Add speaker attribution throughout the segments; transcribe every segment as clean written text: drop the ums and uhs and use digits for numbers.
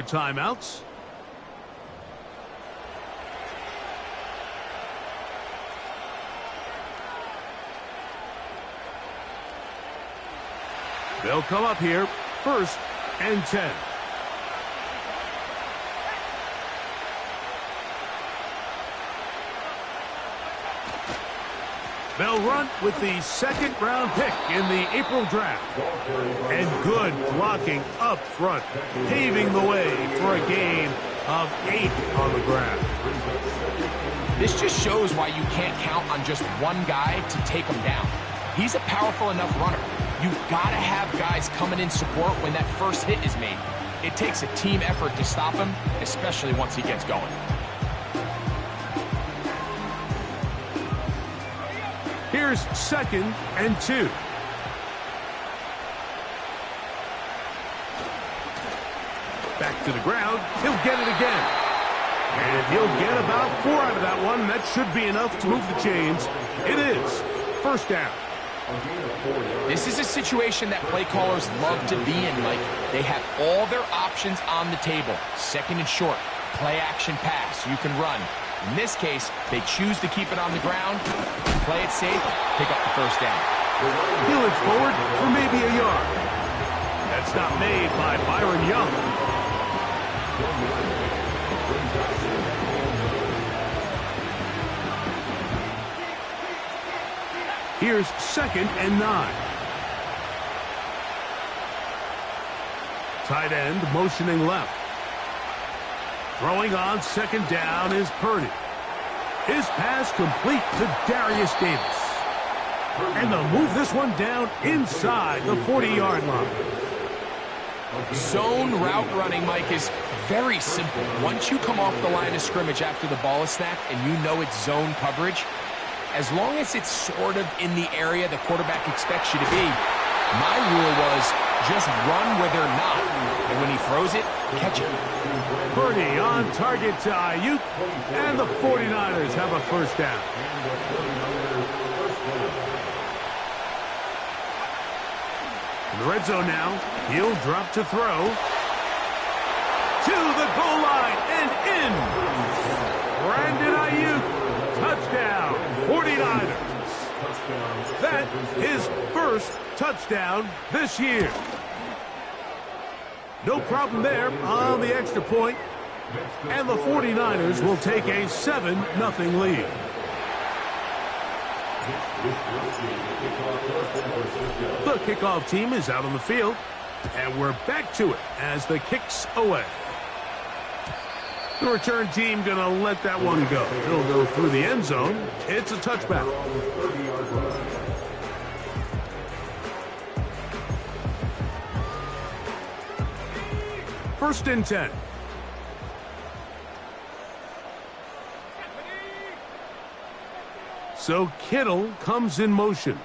Speaker 1: Timeouts. They'll come up here, 1st and 10. They'll run with the 2nd round pick in the April draft. And good blocking up front, paving the way for a gain of 8 on the ground.
Speaker 2: This just shows why you can't count on just one guy to take him down. He's a powerful enough runner. You've got to have guys coming in support when that first hit is made. It takes a team effort to stop him, especially once he gets going.
Speaker 1: Here's 2nd and 2. Back to the ground. He'll get it again. And he'll get about 4 out of that one. That should be enough to move the chains. It is 1st down.
Speaker 2: This is a situation that play callers love to be in, Mike. They have all their options on the table. 2nd and short, play action pass, you can run. In this case, they choose to keep it on the ground, play it safe, pick up the 1st down.
Speaker 1: He'll edge forward for maybe a yard. That's not made by Byron Young. Here's 2nd and 9. Tight end motioning left. Throwing on 2nd down is Purdy. His pass complete to Darius Davis. And they'll move this one down inside the 40-yard line.
Speaker 2: Zone route running, Mike, is very simple. Once you come off the line of scrimmage after the ball is snapped and you know it's zone coverage, as long as it's sort of in the area the quarterback expects you to be, my rule was just run where they're not. And when he throws it, catch it.
Speaker 1: Purdy on target to Ayuk, and the 49ers have a 1st down. In the red zone now, he'll drop to throw. To the goal line and in. Brandon Ayuk, touchdown, 49ers. That is 1st touchdown this year. No problem there on the extra point. And the 49ers will take a 7-0 lead. The kickoff team is out on the field. And we're back to it as the kick's away. The return team going to let that one go. It'll go through the end zone. It's a touchback. 1st and 10. So Kittle comes in motion.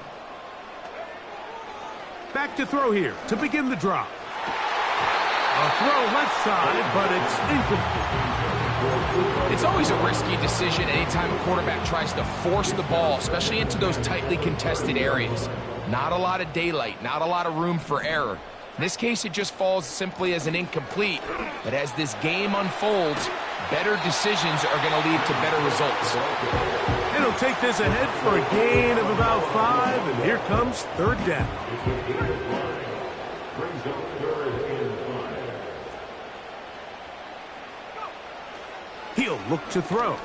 Speaker 1: Back to throw here to begin the drop. A throw left side, but it's incomplete.
Speaker 2: It's always a risky decision anytime a quarterback tries to force the ball, especially into those tightly contested areas. Not a lot of daylight, not a lot of room for error. In this case, it just falls simply as an incomplete. But as this game unfolds, better decisions are going to lead to better results.
Speaker 1: And he'll take this ahead for a gain of about 5, and here comes 3rd down. He'll look to throw.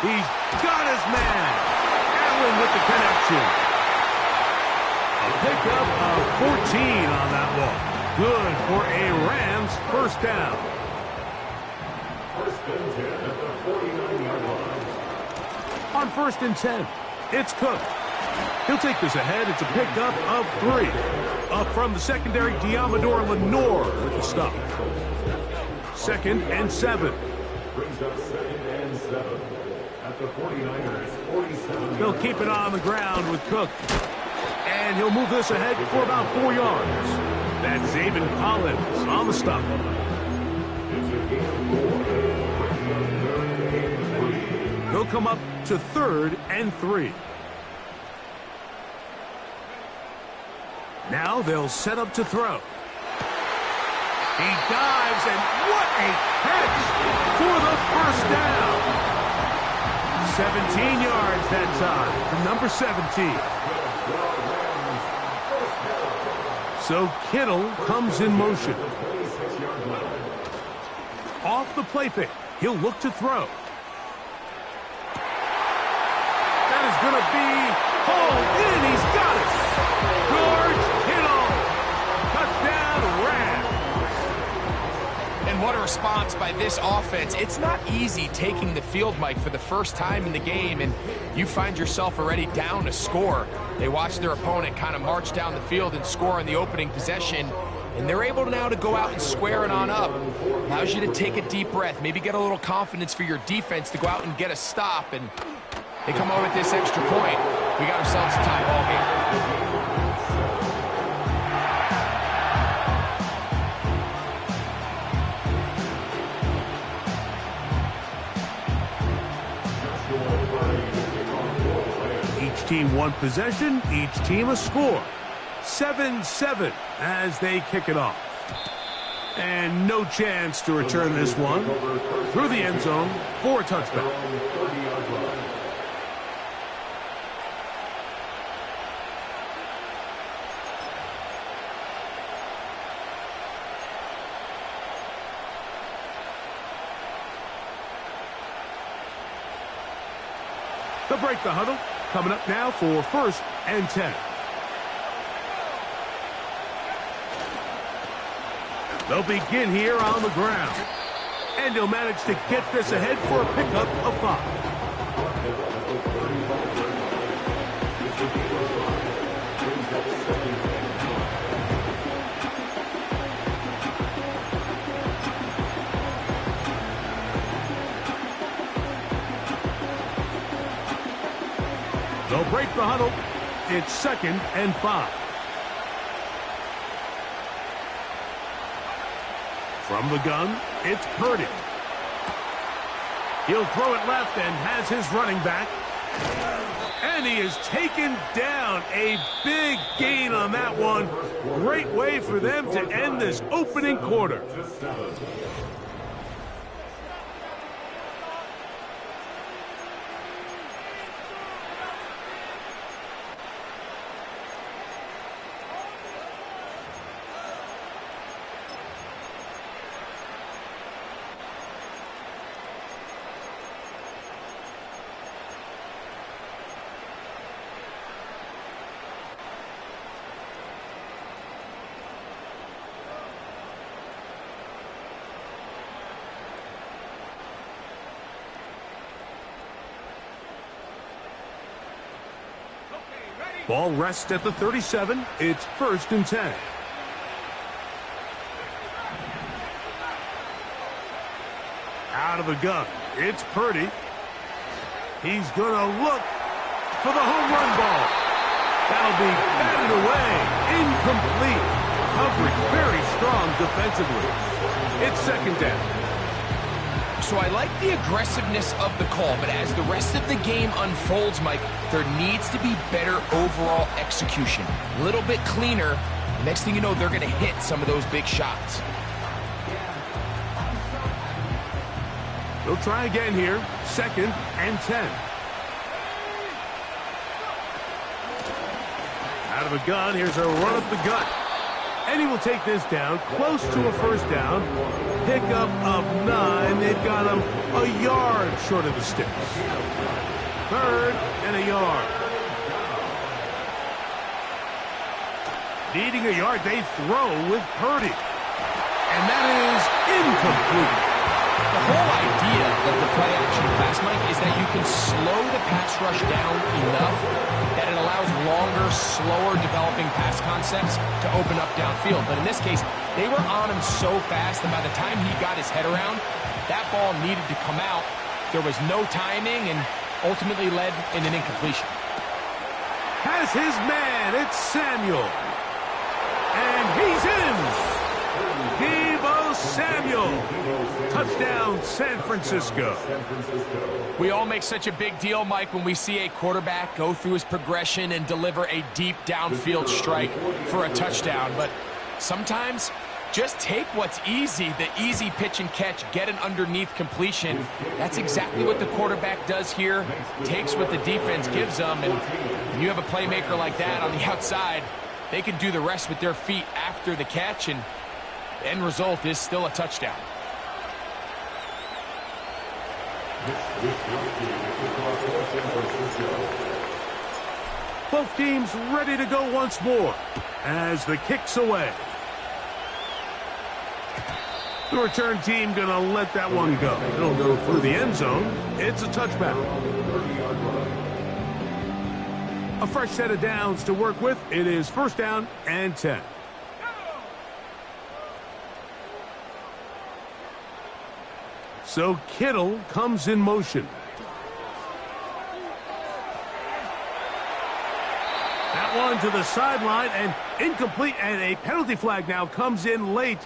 Speaker 1: He's got his man. Allen with the connection. A pickup of 14 on that one. Good for a Rams 1st down. 1st and 10 at the 49-yard line. On 1st and 10, it's Cook. He'll take this ahead. It's a pickup of 3. Up from the secondary, Diamador Lenore with the stop. 2nd and 7. Brings up 2nd and 7 at the 49ers 47. They'll keep it on the ground with Cook. And he'll move this ahead for about 4 yards. That's Zaven Collins on the stop. He'll come up to 3rd and 3. Now they'll set up to throw. He dives, and what a catch for the first down. 17 yards that time from number 17. So Kittle comes in motion. Off the play fake, he'll look to throw. That is going to be hauled in. He's got it. George Kittle. Touchdown, Rams.
Speaker 2: And what a response by this offense. It's not easy taking the field, Mike, for the first time in the game, and you find yourself already down a score. They watch their opponent kind of march down the field and score in the opening possession, and they're able now to go out and square it on up. Allows you to take a deep breath, maybe get a little confidence for your defense to go out and get a stop, and they come over with this extra point. We got ourselves a tie ball game.
Speaker 1: Each team one possession, each team a score. 7-7 as they kick it off. And no chance to return this one through the end zone for a touchback. They'll break the huddle. Coming up now for 1st and 10. They'll begin here on the ground. And he'll manage to get this ahead for a pickup of 5. They'll break the huddle. It's 2nd and 5. From the gun, it's Purdy. He'll throw it left and has his running back. And he is taken down. A big gain on that one. Great way for them to end this opening quarter. Ball rests at the 37. It's 1st and 10. Out of the gun. It's Purdy. He's going to look for the home run ball. That'll be batted away. Incomplete. Coverage very strong defensively. It's 2nd down.
Speaker 2: So I like the aggressiveness of the call, but as the rest of the game unfolds, Mike, there needs to be better overall execution. A little bit cleaner. Next thing you know, they're going to hit some of those big shots.
Speaker 1: They'll try again here. 2nd and 10. Out of the gun, here's a run up the gut. And he will take this down, close to a 1st down. Pickup of 9. They've got him a yard short of the sticks. 3rd and a yard. Needing a yard, they throw with Purdy. And that is incomplete.
Speaker 2: The whole idea of the play-action pass, Mike, is that you can slow the pass rush down enough that it allows longer, slower developing pass concepts to open up downfield. But in this case, they were on him so fast, and by the time he got his head around, that ball needed to come out. There was no timing and ultimately led in an incompletion.
Speaker 1: Has his man, it's Samuel. And he's in. Deebo Samuel. Touchdown, San Francisco.
Speaker 2: We all make such a big deal, Mike, when we see a quarterback go through his progression and deliver a deep downfield strike for a touchdown. But sometimes Just take what's easy, the easy pitch and catch, get an underneath completion. That's exactly what the quarterback does here. Takes what the defense gives them, and when you have a playmaker like that on the outside, they can do the rest with their feet after the catch, and the end result is still a touchdown.
Speaker 1: Both teams ready to go once more as the kick's away. The return team going to let that one go. It'll go through the end zone. It's a touchback. A fresh set of downs to work with. It is first down and 10. So Kittle comes in motion. That one to the sideline and incomplete, and a penalty flag now comes in late.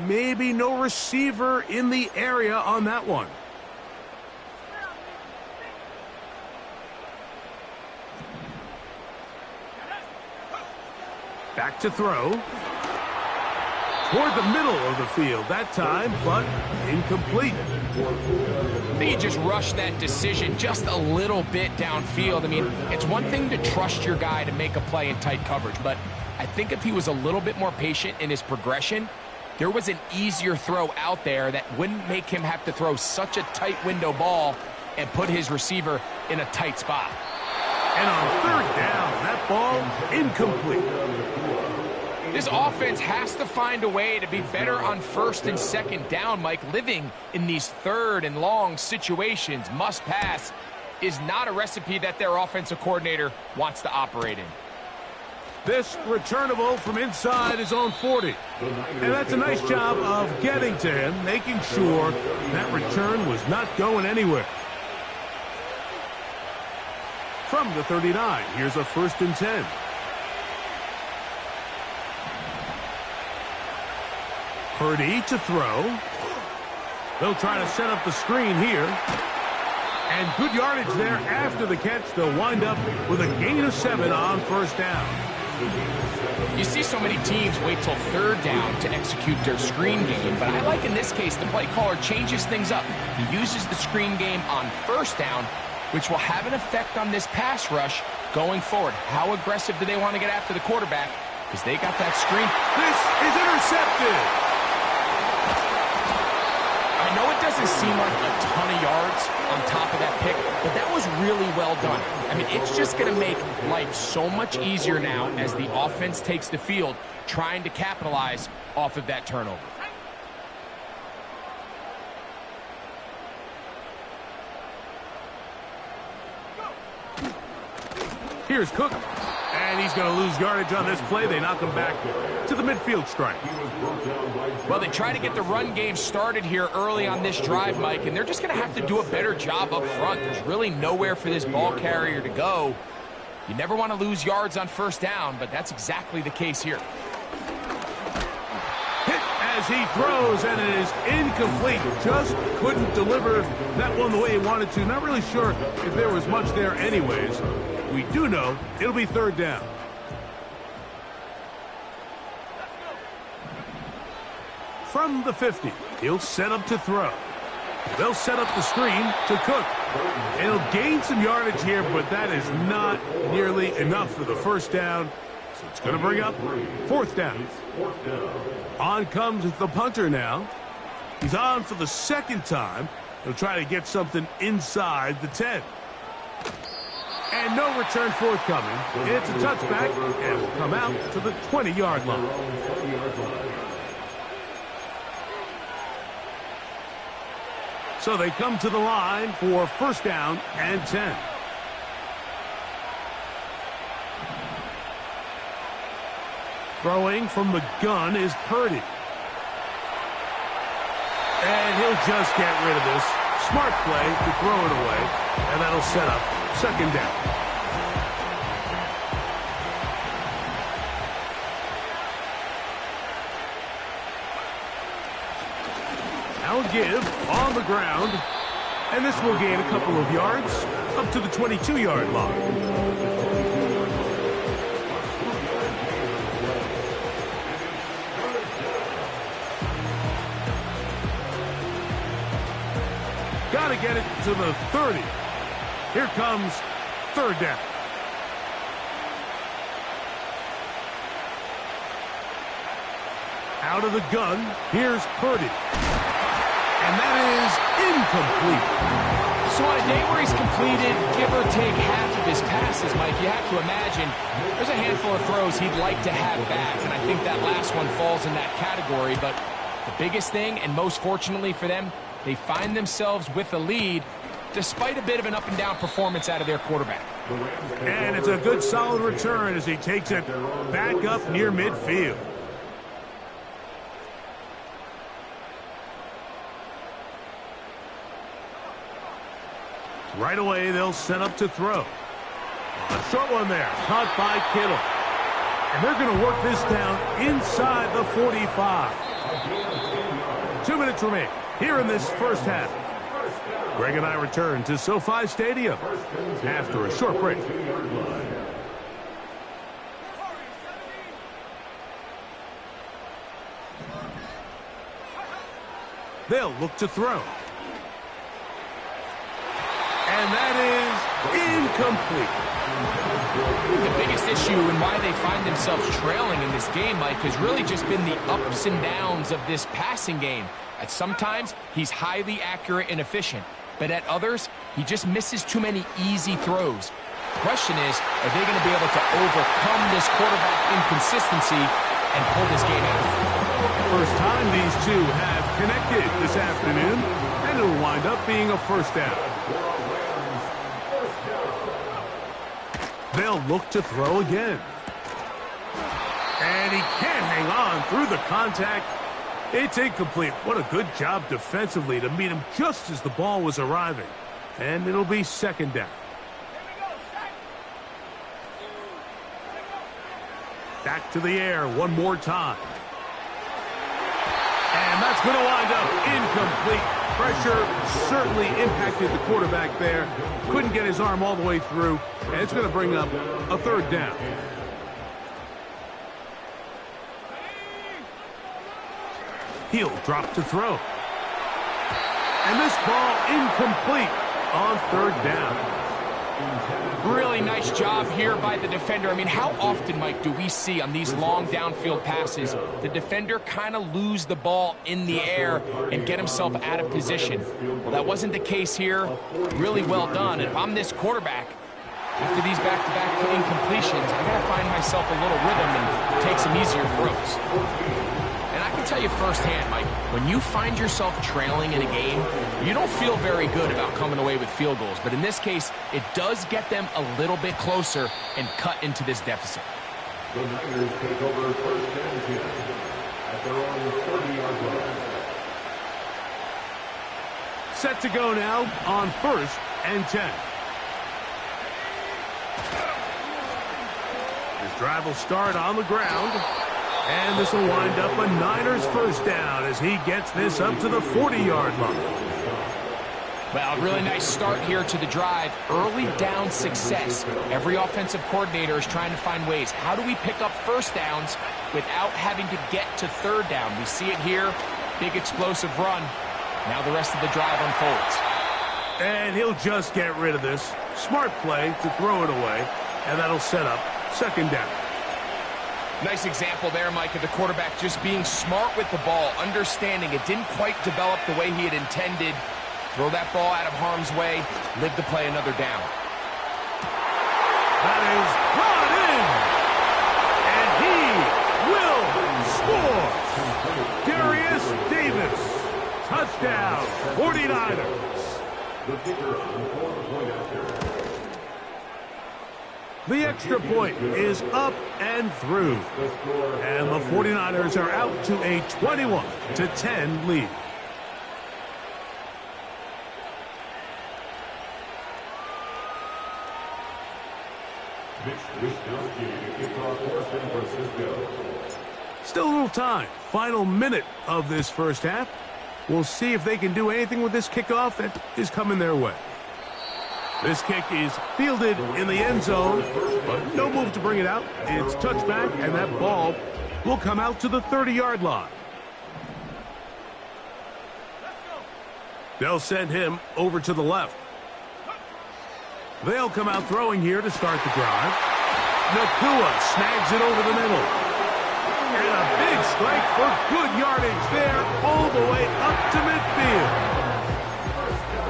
Speaker 1: Maybe no receiver in the area on that one. Back to throw. Toward the middle of the field that time, but incomplete.
Speaker 2: I think he just rushed that decision just a little bit downfield. I mean, it's one thing to trust your guy to make a play in tight coverage, but I think if he was a little bit more patient in his progression, there was an easier throw out there that wouldn't make him have to throw such a tight window ball and put his receiver in a tight spot.
Speaker 1: And on third down, that ball incomplete.
Speaker 2: This offense has to find a way to be better on first and second down, Mike. Living in these third and long situations, must pass, is not a recipe that their offensive coordinator wants to operate in.
Speaker 1: This returnable from inside his own 40. And that's a nice job of getting to him, making sure that return was not going anywhere. From the 39, here's a first and 10. Purdy to throw. They'll try to set up the screen here. And good yardage there after the catch. They'll wind up with a gain of 7 on first down.
Speaker 2: You see so many teams wait till third down to execute their screen game, but I like in this case the play caller changes things up. He uses the screen game on first down, which will have an effect on this pass rush going forward. How aggressive do they want to get after the quarterback? Because they got that screen.
Speaker 1: This is intercepted.
Speaker 2: I know it doesn't seem like a ton of yards on top of that pick, but that was really well done. I mean, it's just going to make life so much easier now as the offense takes the field, trying to capitalize off of that turnover.
Speaker 1: Here's Cook, and he's going to lose yardage on this play. They knock him back to the midfield stripe.
Speaker 2: Well, they try to get the run game started here early on this drive, Mike, and they're just going to have to do a better job up front. There's really nowhere for this ball carrier to go. You never want to lose yards on first down, but that's exactly the case here.
Speaker 1: Hit as he throws, and it is incomplete. Just couldn't deliver that one the way he wanted to. Not really sure if there was much there anyways. We do know it'll be third down. From the 50, he'll set up to throw. They'll set up the screen to Cook. And he'll gain some yardage here, but that is not nearly enough for the first down. So it's going to bring up fourth down. On comes the punter now. He's on for the second time. He'll try to get something inside the 10. And no return forthcoming. It's a touchback, and will come out to the 20-yard line. So they come to the line for first down and 10. Throwing from the gun is Purdy. And he'll just get rid of this. Smart play to throw it away, and that'll set up second down. Now a give on the ground, and this will gain a couple of yards up to the 22-yard line. got to get it to the 30. Here comes third down. Out of the gun, here's Purdy. And that is incomplete.
Speaker 2: So on a day where he's completed, give or take half of his passes, Mike, you have to imagine there's a handful of throws he'd like to have back, and I think that last one falls in that category. But the biggest thing, and most fortunately for them, they find themselves with a lead despite a bit of an up-and-down performance out of their quarterback.
Speaker 1: And it's a good solid return as he takes it back up near midfield. Right away, they'll set up to throw. A short one there, caught by Kittle. And they're going to work this down inside the 45. 2 minutes remain here in this first half. Greg and I return to SoFi Stadium after a short break. They'll look to throw. And that is incomplete.
Speaker 2: The biggest issue and why they find themselves trailing in this game, Mike, has really just been the ups and downs of this passing game. At sometimes, he's highly accurate and efficient, but at others, he just misses too many easy throws. The question is, are they going to be able to overcome this quarterback inconsistency and pull this game out?
Speaker 1: First time these two have connected this afternoon, and it'll wind up being a first down. They'll look to throw again. And he can't hang on through the contact. It's incomplete. What a good job defensively to meet him just as the ball was arriving. And it'll be second down. Back to the air one more time. And that's going to wind up incomplete. Pressure certainly impacted the quarterback there. Couldn't get his arm all the way through. And it's going to bring up a third down. He'll drop to throw. And this ball incomplete on third down.
Speaker 2: Really nice job here by the defender. I mean, how often, Mike, do we see on these long downfield passes the defender kind of lose the ball in the air and get himself out of position? Well, that wasn't the case here. Really well done. And if I'm this quarterback, after these back-to-back incompletions, I got to find myself a little rhythm and take some easier throws. And I can tell you firsthand, Mike, when you find yourself trailing in a game, you don't feel very good about coming away with field goals. But in this case, it does get them a little bit closer and cut into this deficit.
Speaker 3: The Niners take over first and 10 at their own 30-yard line.
Speaker 1: Set to go now on first and 10. This drive will start on the ground. And this will wind up a Niners first down as he gets this up to the 40-yard line.
Speaker 2: Well, really nice start here to the drive. Early down success. Every offensive coordinator is trying to find ways. How do we pick up first downs without having to get to third down? We see it here. Big explosive run. Now the rest of the drive unfolds.
Speaker 1: And he'll just get rid of this. Smart play to throw it away. And that'll set up second down.
Speaker 2: Nice example there, Mike, of the quarterback just being smart with the ball, understanding it didn't quite develop the way he had intended. Throw that ball out of harm's way, live to play another down.
Speaker 1: That is brought in, and he will score. Darius Davis, touchdown, 49ers.
Speaker 3: The kicker on the point after.
Speaker 1: The extra point is up and through. And the 49ers are out to a 21-10 lead. Still a little time. Final minute of this first half. We'll see if they can do anything with this kickoff that is coming their way. This kick is fielded in the end zone, but no move to bring it out. It's touchback, and that ball will come out to the 30-yard line. They'll send him over to the left. They'll come out throwing here to start the drive. Nakua snags it over the middle. And a big strike for good yardage there all the way up to midfield.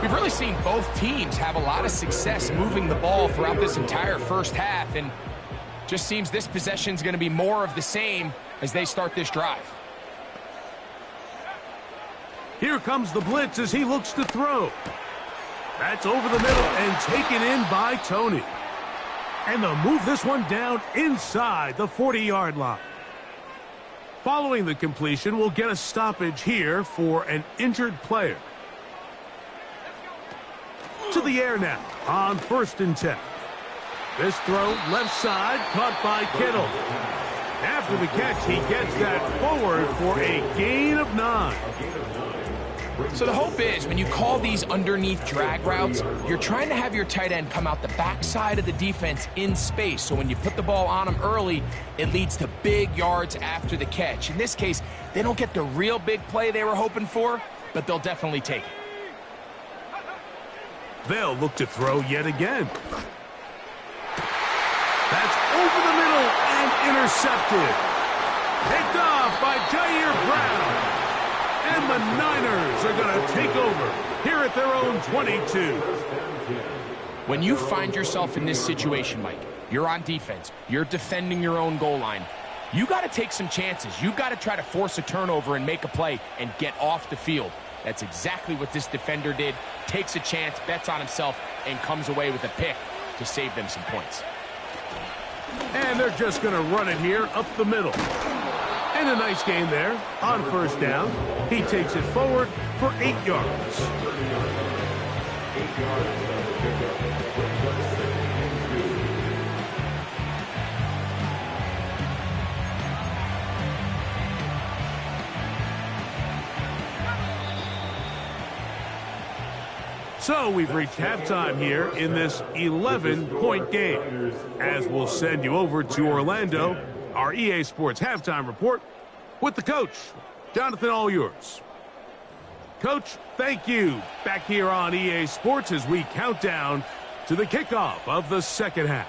Speaker 2: We've really seen both teams have a lot of success moving the ball throughout this entire first half, and just seems this possession is going to be more of the same as they start this drive.
Speaker 1: Here comes the blitz as he looks to throw. That's over the middle and taken in by Tony. And they'll move this one down inside the 40-yard line. Following the completion, we'll get a stoppage here for an injured player. To the air now on 1st and 10. This throw left side caught by Kittle. After the catch, he gets that forward for a gain of 9.
Speaker 2: So the hope is when you call these underneath drag routes, you're trying to have your tight end come out the backside of the defense in space. So when you put the ball on him early, it leads to big yards after the catch. In this case, they don't get the real big play they were hoping for, but they'll definitely take it.
Speaker 1: They'll look to throw yet again. That's over the middle and intercepted. Picked off by Jair Brown. And the Niners are going to take over here at their own 22.
Speaker 2: When you find yourself in this situation, Mike, you're on defense, you're defending your own goal line, you got to take some chances. You've got to try to force a turnover and make a play and get off the field. That's exactly what this defender did. Takes a chance, bets on himself, and comes away with a pick to save them some points.
Speaker 1: And they're just going to run it here up the middle. And a nice gain there on 1st down. He takes it forward for 8 yards. So we've reached halftime here in this 11-point game. As we'll send you over to Orlando, our EA Sports halftime report with the coach, Jonathan, all yours. Coach, thank you. Back here on EA Sports as we count down to the kickoff of the second half.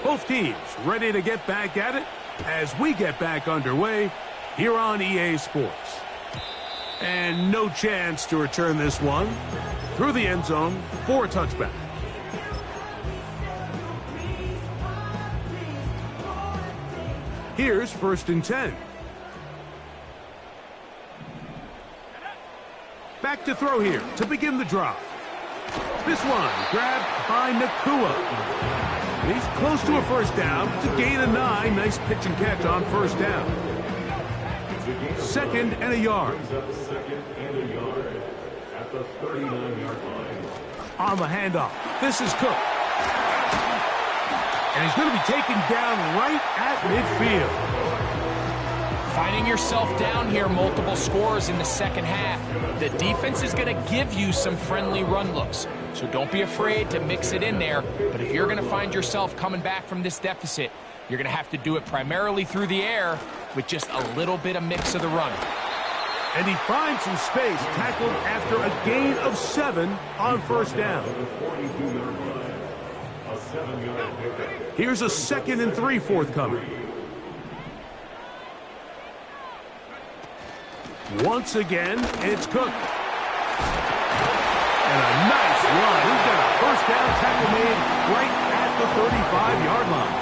Speaker 1: Both teams ready to get back at it as we get back underway here on EA Sports. And no chance to return this one through the end zone for a touchback. Here's 1st and 10. Back to throw here to begin the drive. This one grabbed by Nakua. He's close to a 1st down to gain a 9. Nice pitch and catch on 1st down. 2nd and a yard. On the handoff, this is Cook. And he's going to be taken down right at midfield.
Speaker 2: Finding yourself down here, multiple scores in the second half. The defense is going to give you some friendly run looks. So don't be afraid to mix it in there. But if you're going to find yourself coming back from this deficit, you're going to have to do it primarily through the air with just a little bit of mix of the run.
Speaker 1: And he finds some space, tackled after a gain of 7 on 1st down. Here's a 2nd and 3 forthcoming. Once again, it's Cook. And a nice run. He's got a 1st down tackle made right at the 35-yard line.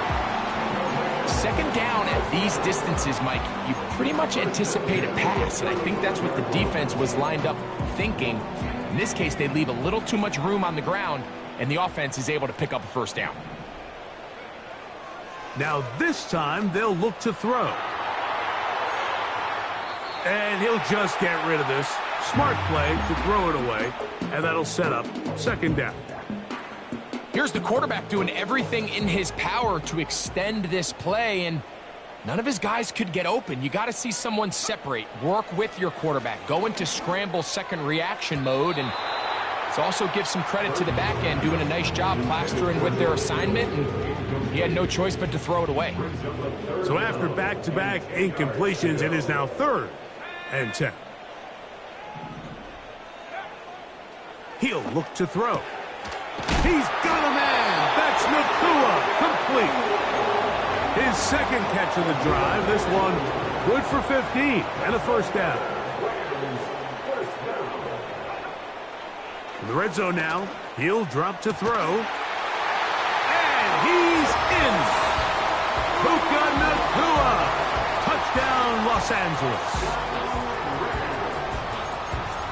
Speaker 2: 2nd down at these distances, Mike, you pretty much anticipate a pass, and I think that's what the defense was lined up thinking. In this case, they leave a little too much room on the ground, and the offense is able to pick up a 1st down.
Speaker 1: Now this time, they'll look to throw. And he'll just get rid of this. Smart play to throw it away, and that'll set up 2nd down.
Speaker 2: Here's the quarterback doing everything in his power to extend this play, and none of his guys could get open. You got to see someone separate, work with your quarterback, go into scramble 2nd reaction mode, and also give some credit to the back end, doing a nice job plastering with their assignment, and he had no choice but to throw it away.
Speaker 1: So after back-to-back incompletions, it is now 3rd and 10. He'll look to throw. He's got a man. That's Nakua, complete. His second catch of the drive. This one good for 15 and a first down. In the red zone now, he'll drop to throw. And he's in. Puka Nakua. Touchdown, Los Angeles.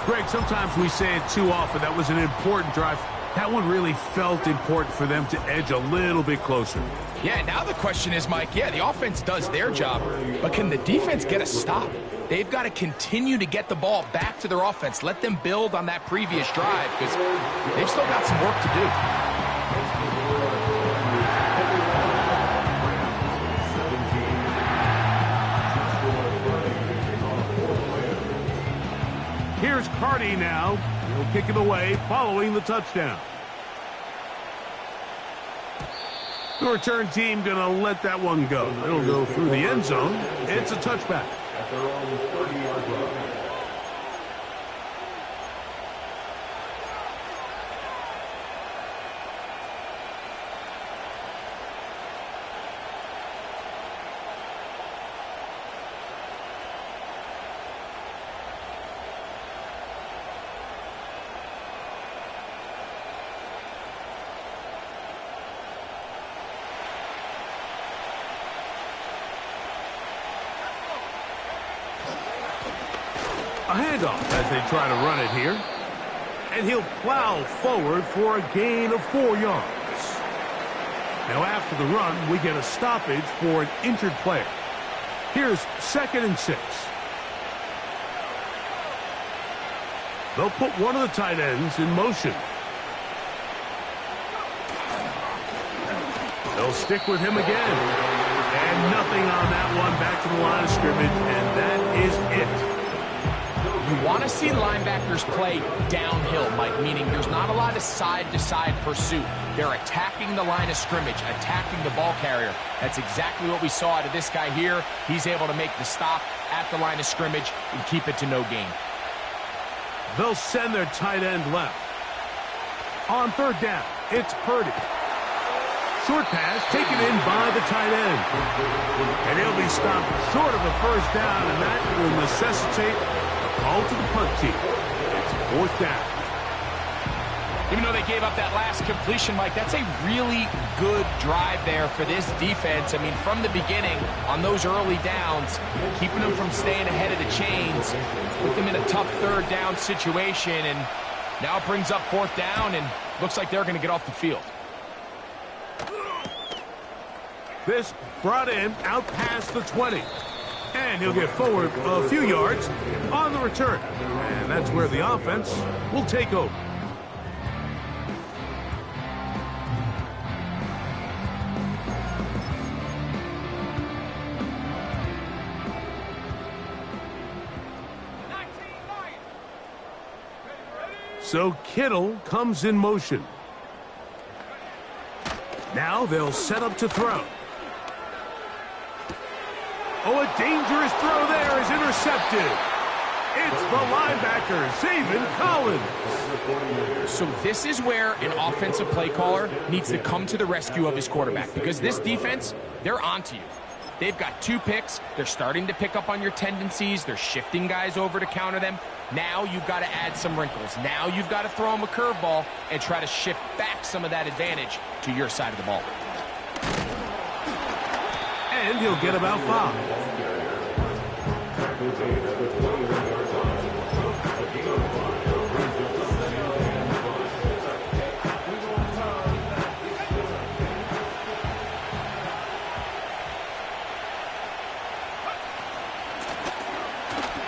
Speaker 1: Greg, sometimes we say it too often. That was an important drive. That one really felt important for them to edge a little bit closer.
Speaker 2: Yeah, now the question is, Mike, yeah, the offense does their job, but can the defense get a stop? They've got to continue to get the ball back to their offense. Let them build on that previous drive because they've still got some work to do.
Speaker 1: Here's Carty now. He'll kick it away following the touchdown. The return team going to let that one go. It'll go through the end zone. It's a touchback.
Speaker 3: At their own 30-yard line.
Speaker 1: A handoff as they try to run it here. And he'll plow forward for a gain of 4 yards. Now after the run, we get a stoppage for an injured player. Here's 2nd and 6. They'll put one of the tight ends in motion. They'll stick with him again. And nothing on that one, back to the line of scrimmage, and that is it.
Speaker 2: You want to see linebackers play downhill, Mike, meaning there's not a lot of side-to-side pursuit. They're attacking the line of scrimmage, attacking the ball carrier. That's exactly what we saw out of this guy here. He's able to make the stop at the line of scrimmage and keep it to no gain.
Speaker 1: They'll send their tight end left. On 3rd down, it's Purdy. Short pass taken in by the tight end. And he'll be stopped short of a first down, and that will necessitate a call to the punt team. It's 4th down.
Speaker 2: Even though they gave up that last completion, Mike, that's a really good drive there for this defense. I mean, from the beginning, on those early downs, keeping them from staying ahead of the chains, put them in a tough 3rd down situation, and now it brings up 4th down, and looks like they're going to get off the field.
Speaker 1: This brought in out past the 20. And he'll get forward a few yards on the return. And that's where the offense will take over. So Kittle comes in motion. Now they'll set up to throw. Oh, a dangerous throw there is intercepted. It's the linebacker, Zaven Collins.
Speaker 2: So this is where an offensive play caller needs to come to the rescue of his quarterback, because this defense, they're onto you. They've got 2 picks. They're starting to pick up on your tendencies. They're shifting guys over to counter them. Now you've got to add some wrinkles. Now you've got to throw them a curveball and try to shift back some of that advantage to your side of the ball.
Speaker 1: And he'll get about 5.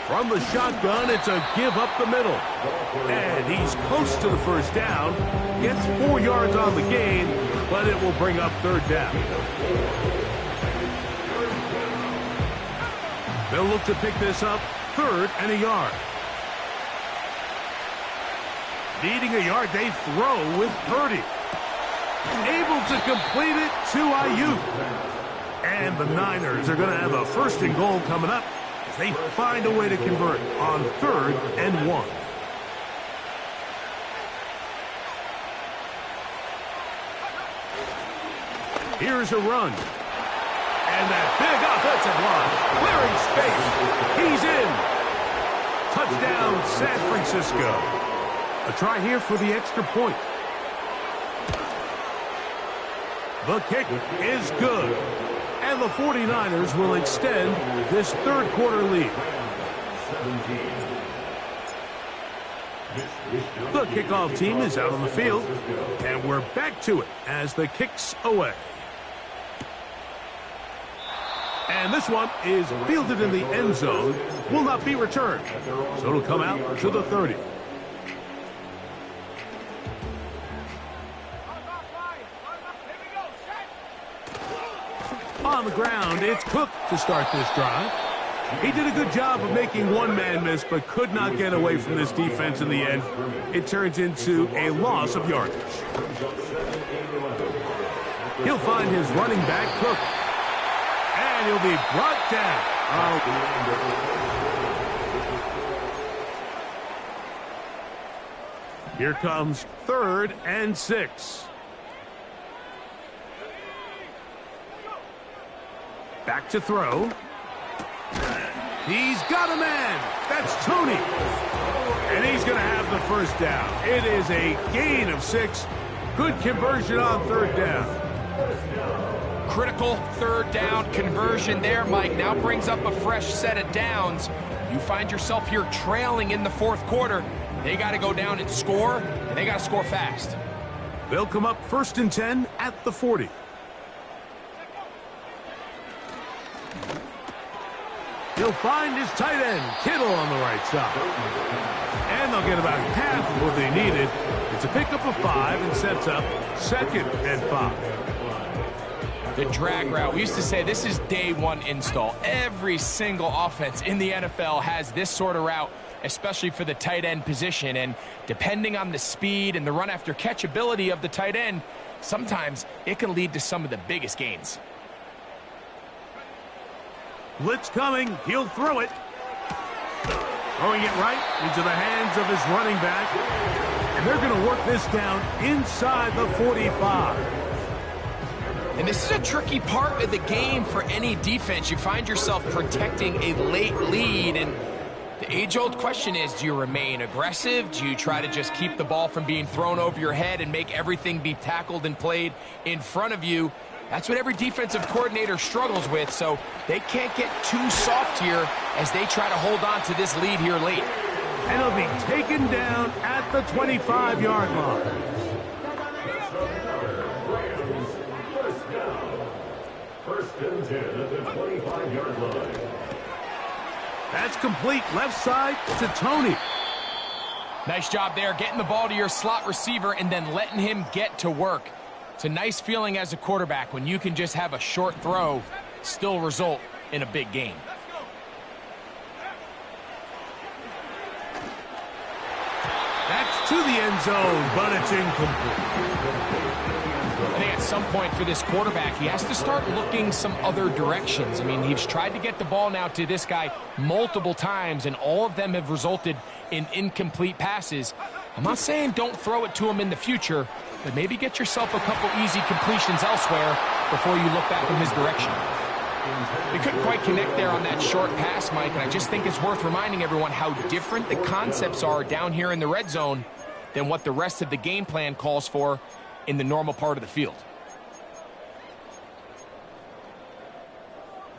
Speaker 1: From the shotgun, it's a give up the middle. And he's close to the first down. Gets 4 yards on the gain, but it will bring up 3rd down. They'll look to pick this up 3rd and a yard. Needing a yard, they throw with Purdy. Able to complete it to Ayuk. And the Niners are going to have a 1st and goal coming up as they find a way to convert on 3rd and 1. Here's a run. And that big offensive line, clearing space. He's in. Touchdown, San Francisco. A try here for the extra point. The kick is good. And the 49ers will extend this 3rd quarter lead. The kickoff team is out on the field. And we're back to it as the kick's away. And this one is fielded in the end zone. Will not be returned. So it'll come out to the 30. On the ground, it's Cook to start this drive. He did a good job of making one man miss, but could not get away from this defense in the end. It turns into a loss of yardage. He'll find his running back, Cook. And he'll be brought down. Here comes 3rd and 6. Back to throw. He's got a man. That's Tony. And he's going to have the 1st down. It is a gain of 6. Good conversion on 3rd down.
Speaker 2: Critical 3rd down conversion there, Mike. Now brings up a fresh set of downs. You find yourself here trailing in the 4th quarter. They got to go down and score, and they got to score fast.
Speaker 1: They'll come up 1st and 10 at the 40. He'll find his tight end, Kittle, on the right side. And they'll get about half of what they needed. It's a pickup of 5 and sets up 2nd and 5.
Speaker 2: The drag route. We used to say this is day 1 install. Every single offense in the NFL has this sort of route, especially for the tight end position. And depending on the speed and the run after catch ability of the tight end, sometimes it can lead to some of the biggest gains.
Speaker 1: Blitz coming. He'll throw it. Throwing it right into the hands of his running back. And they're going to work this down inside the 45.
Speaker 2: And this is a tricky part of the game for any defense. You find yourself protecting a late lead, and the age-old question is, do you remain aggressive? Do you try to just keep the ball from being thrown over your head and make everything be tackled and played in front of you? That's what every defensive coordinator struggles with, so they can't get too soft here as they try to hold on to this lead here late.
Speaker 1: And he'll be taken down at the 25-yard line. That's complete left side to Tony.
Speaker 2: Nice job there, getting the ball to your slot receiver and then letting him get to work. It's a nice feeling as a quarterback when you can just have a short throw, still result in a big game.
Speaker 1: That's to the end zone, but it's incomplete.
Speaker 2: I think at some point for this quarterback, he has to start looking some other directions. I mean, he's tried to get the ball now to this guy multiple times, and all of them have resulted in incomplete passes. I'm not saying don't throw it to him in the future, but maybe get yourself a couple easy completions elsewhere before you look back in his direction. They couldn't quite connect there on that short pass, Mike, and I just think it's worth reminding everyone how different the concepts are down here in the red zone than what the rest of the game plan calls for in the normal part of the field.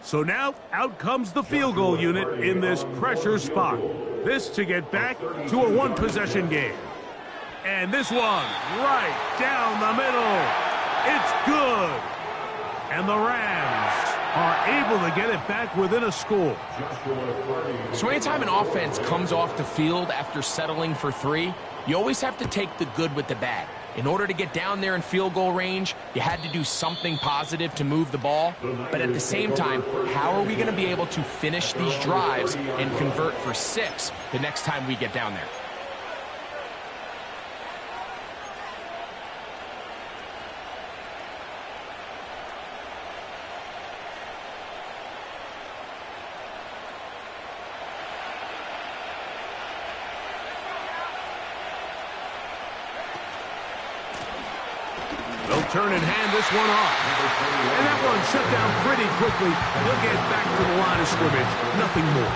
Speaker 1: So now, out comes the field goal unit in this pressure spot. This to get back to a one-possession game. And this one, right down the middle. It's good. And the Rams are able to get it back within a score.
Speaker 2: So anytime an offense comes off the field after settling for 3, you always have to take the good with the bad. In order to get down there in field goal range, you had to do something positive to move the ball. But at the same time, how are we going to be able to finish these drives and convert for 6 the next time we get down there?
Speaker 1: turn and hand this one off. And that one shut down pretty quickly. He'll get back to the line of scrimmage. Nothing more.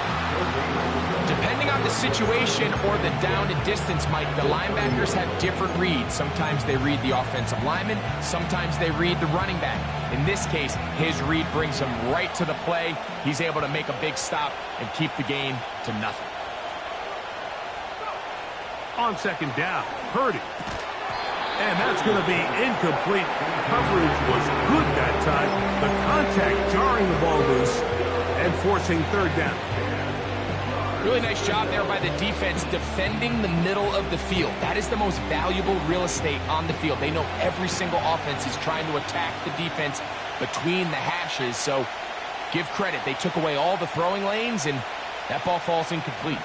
Speaker 2: Depending on the situation or the down and distance, Mike, the linebackers have different reads. Sometimes they read the offensive lineman. Sometimes they read the running back. In this case, his read brings him right to the play. He's able to make a big stop and keep the gain to nothing.
Speaker 1: On second down, Purdy. And that's going to be incomplete. Coverage was good that time. The contact jarring the ball loose and forcing third down.
Speaker 2: Really nice job there by the defense defending the middle of the field. That is the most valuable real estate on the field. They know every single offense is trying to attack the defense between the hashes. So give credit. They took away all the throwing lanes, and that ball falls incomplete.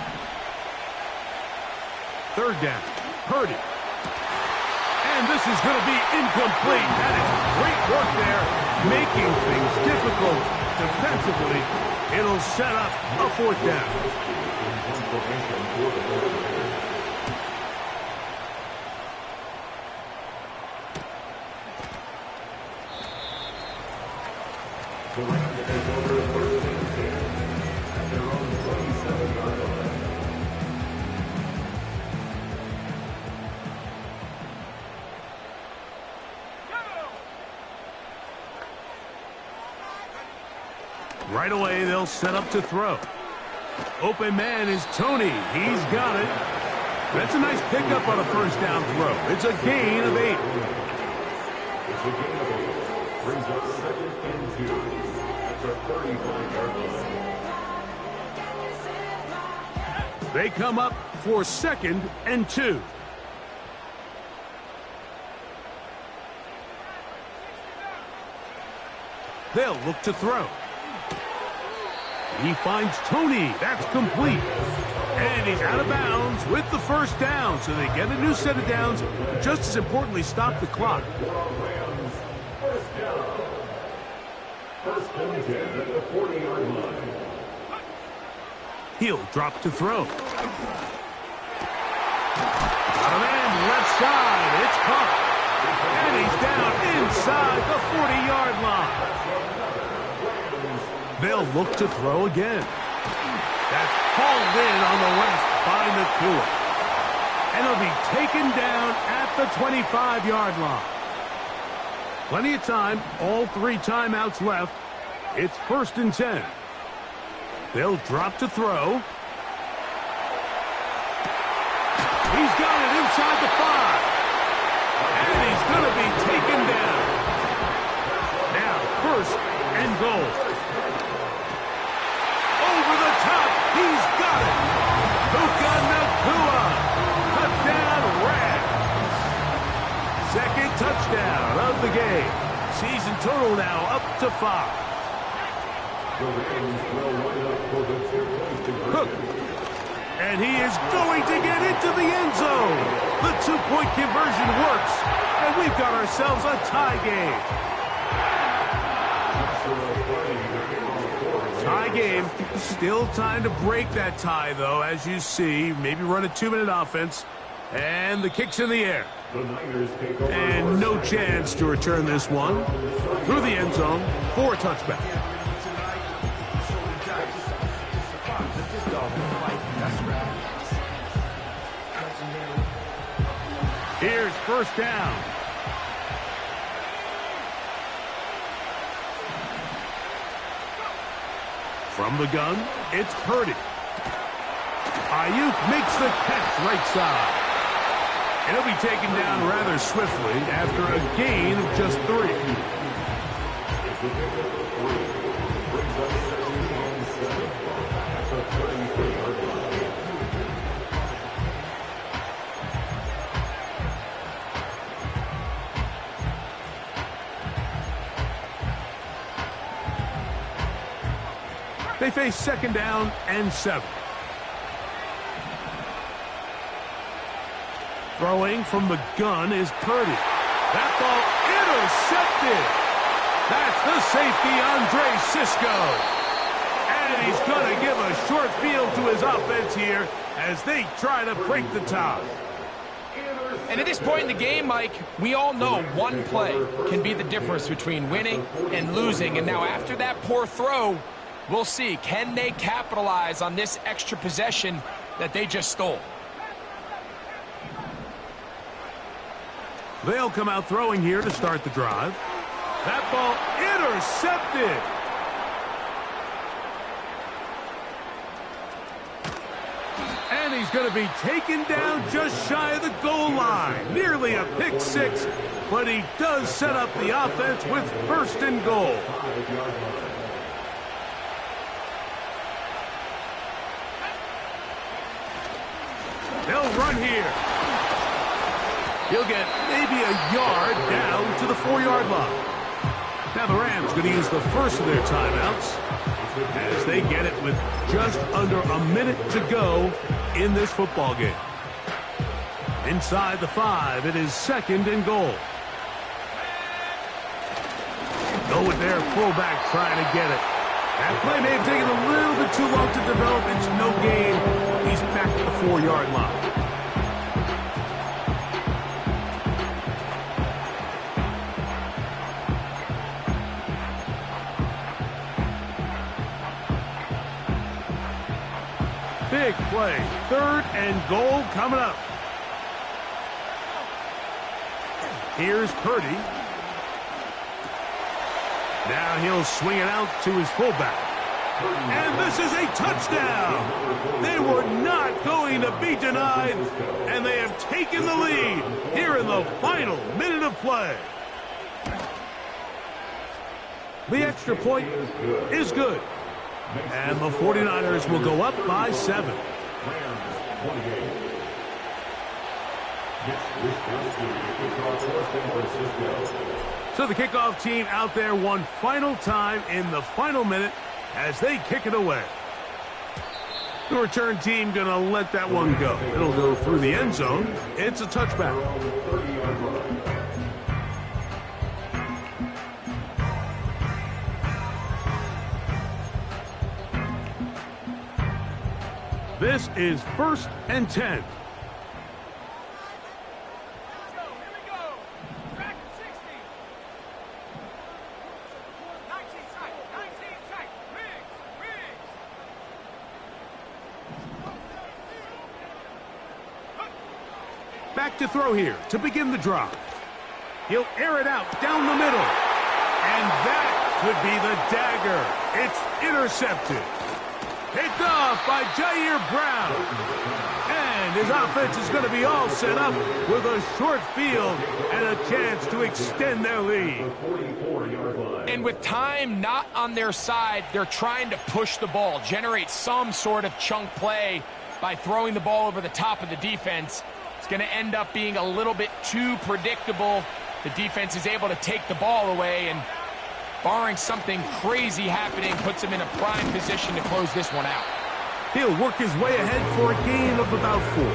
Speaker 1: Third down, Purdy. And this is going to be incomplete. That is great work there, making things difficult defensively. It'll set up a fourth down.
Speaker 3: The Rams take over first and 10 at their own 27-yard line.
Speaker 1: Right away, they'll set up to throw. Open man is Tony. He's got it. That's a nice pickup on a first down throw. It's a gain of 8.
Speaker 3: It's a gain of 8. Brings up second and 2 at the 35-yard line.
Speaker 1: They come up for second and 2. They'll look to throw. He finds Tony. That's complete. And he's out of bounds with the first down. So they get a new set of downs. Just as importantly, stop the clock.
Speaker 3: First down. First and 10 at the 40-yard line.
Speaker 1: He'll drop to throw. Got a man left side. It's caught. And he's down inside the 40-yard line. They'll look to throw again. That's hauled in on the left by Nakua. And he'll be taken down at the 25-yard line. Plenty of time. All 3 timeouts left. It's first and 10. They'll drop to throw. He's got it inside the 5. And he's going to be taken down. Now, first and goal. Over the top. He's got it. Puka Nakua. Touchdown, Rams. Second touchdown of the game. Season total now up to 5.
Speaker 3: The Rams will line up for the 2-point conversion.
Speaker 1: Cook. And he is going to get into the end zone. The 2-point conversion works. And we've got ourselves a tie game. Tie game. Still time to break that tie, though, as you see. Maybe run a 2-minute offense. And the kick's in the air.
Speaker 3: The Niners take over.
Speaker 1: And no chance to return this one. Through the end zone for a touchback. Here's first down. From the gun, it's Purdy. Ayuk makes the catch right side. And he'll be taken down rather swiftly after a gain of just 3. They face second down and 7. Throwing from the gun is Purdy. That ball intercepted. That's the safety, Andre Cisco. And he's going to give a short field to his offense here as they try to break the tie.
Speaker 2: And at this point in the game, Mike, we all know one play can be the difference between winning and losing. And now after that poor throw, we'll see, can they capitalize on this extra possession that they just stole?
Speaker 1: They'll come out throwing here to start the drive. That ball intercepted. And he's going to be taken down just shy of the goal line. Nearly a pick six, but he does set up the offense with first and goal. They'll run here. He'll get maybe a yard down to the 4-yard line. Now the Rams going to use the first of their timeouts as they get it with just under a minute to go in this football game. Inside the 5, it is second and goal. Go with their fullback trying to get it. That play may have taken a little bit too long to develop. It's no gain. He's back at the 4-yard line. Big play. Third and goal coming up. Here's Purdy. Now he'll swing it out to his fullback. And this is a touchdown. They were not going to be denied, and they have taken the lead here in the final minute of play. The extra point is good. And the 49ers will go up by 7. So the kickoff team out there one final time in the final minute as they kick it away. The return team going to let that one go. It'll go through the end zone. It's a touchback. This is 1st and 10. Back to throw here to begin the drive. He'll air it out down the middle. And that could be the dagger. It's intercepted. Picked off by Jair Brown. And his offense is going to be all set up with a short field and a chance to extend their lead.
Speaker 2: And with time not on their side, they're trying to push the ball, generate some sort of chunk play by throwing the ball over the top of the defense. It's going to end up being a little bit too predictable. The defense is able to take the ball away, and barring something crazy happening, puts him in a prime position to close this one out.
Speaker 1: He'll work his way ahead for a gain of about 4.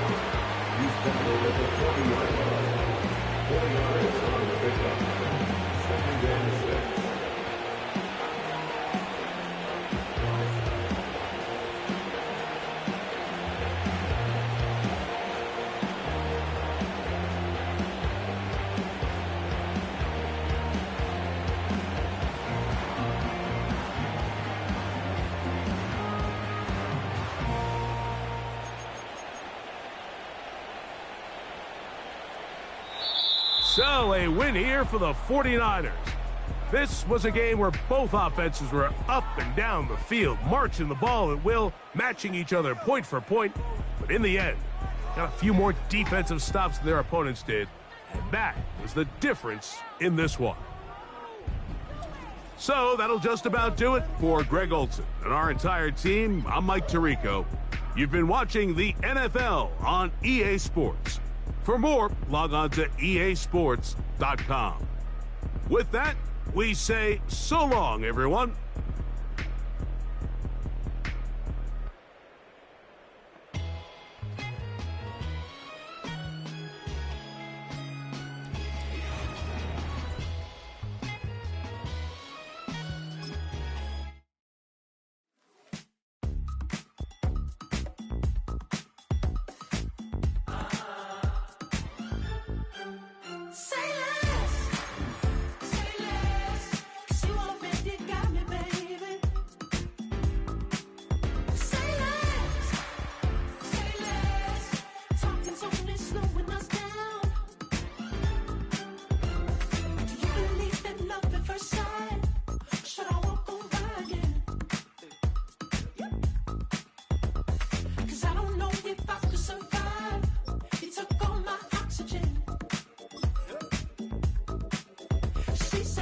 Speaker 1: So a win here for the 49ers. This was a game where both offenses were up and down the field, marching the ball at will, matching each other point for point. But in the end, got a few more defensive stops than their opponents did. And that was the difference in this one. So that'll just about do it for Greg Olson and our entire team. I'm Mike Tirico. You've been watching the NFL on EA Sports. For more, log on to easports.com. With that, we say so long, everyone.
Speaker 4: focus on